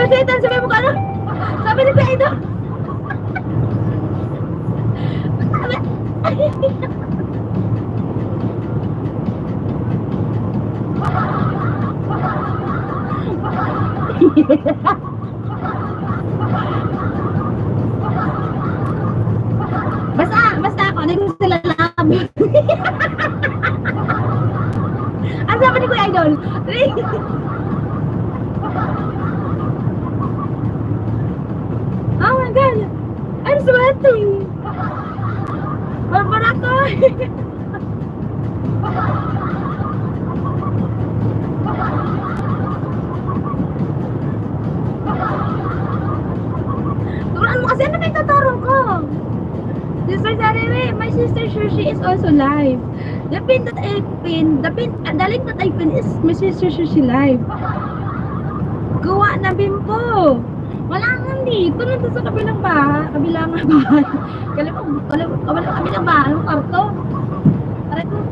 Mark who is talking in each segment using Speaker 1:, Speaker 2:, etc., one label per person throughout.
Speaker 1: Setan, sabi mo ka ano? Sabi ni Kuya Idol. Basta ako, naging sila lab. Ang sabi ni Kuya Idol? Oh my God! I'm sweating! Barbar ako! Turuan mo kasi ano may tataro ko? Sister Sarere, my sister Shushi is also live. The link that I pin is my sister Shushi live. Gawa na bimpo! Wala nga dito, nandun sa kabilang bahay. Kabilang bahay. Kabilang bahay, ang karto. Aray ko.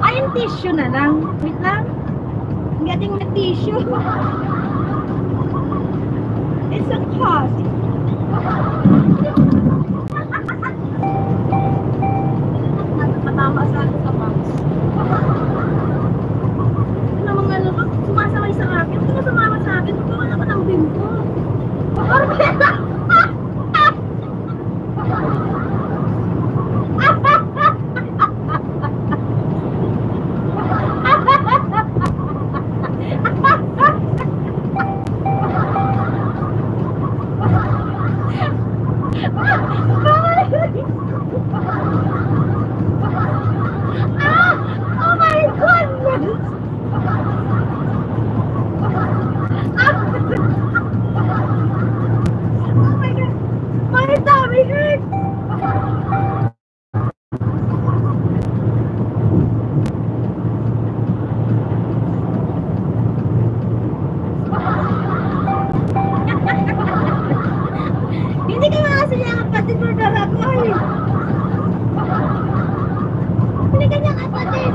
Speaker 1: Ay, yung tissue na lang. Wait lang. I'm getting my tissue. It's a cost. Matama sa akin sa box. Ano mga sumasaway sa akin? Ano sumama sa akin? Magawa naman ang bimpo. Barbera! Oh my goodness! Oh my God! My tummy hurts! Hindi ka makasali ang kapatid mo na ako eh. Hindi ka niya kapatid.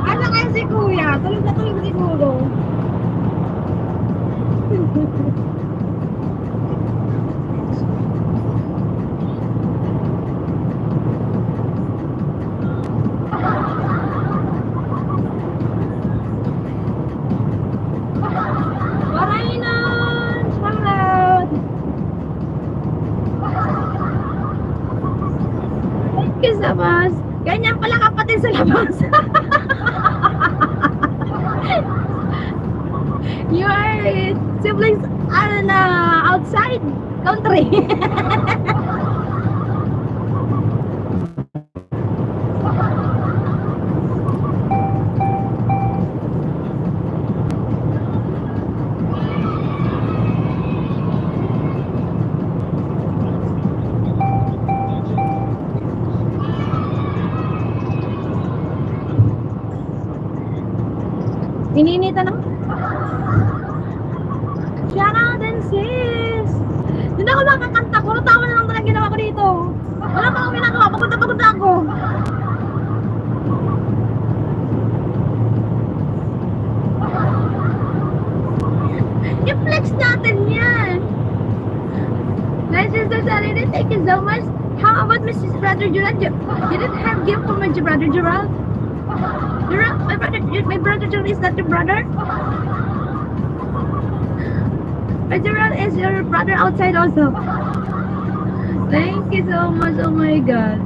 Speaker 1: Ano kayo si Kuya? Tulog na tulog siguro. Marainan! Shoutout! Thank you so much. Ganyan pala kapatid sa labas. You are siblings outside country. Ininita na. Shout out and sis! Hindi ako makakanta. Puro tawa na lang talaga ginawa ko dito. Wala pa akong ginagawa. Pagod na ako. I-flex natin yan. My sister Sarina, thank you so much. How about Mrs. Brother Gerald? You didn't have gift for my brother Gerald? My brother Gerald is not your brother? My Gerald is your brother outside also. Thank you so much. Oh my God.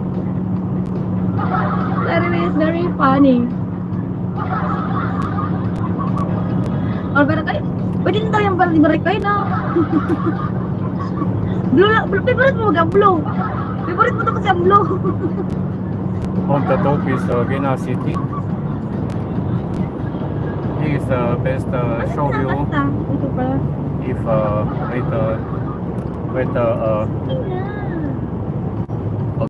Speaker 1: Sarina is very funny. Or better kayo? Pwede na tayo yung balik kayo na. Blue lang. Favorite mo mag-blue. Favorite mo ito kasi ang blue.
Speaker 2: On the top is Vienna City. He is best show you if with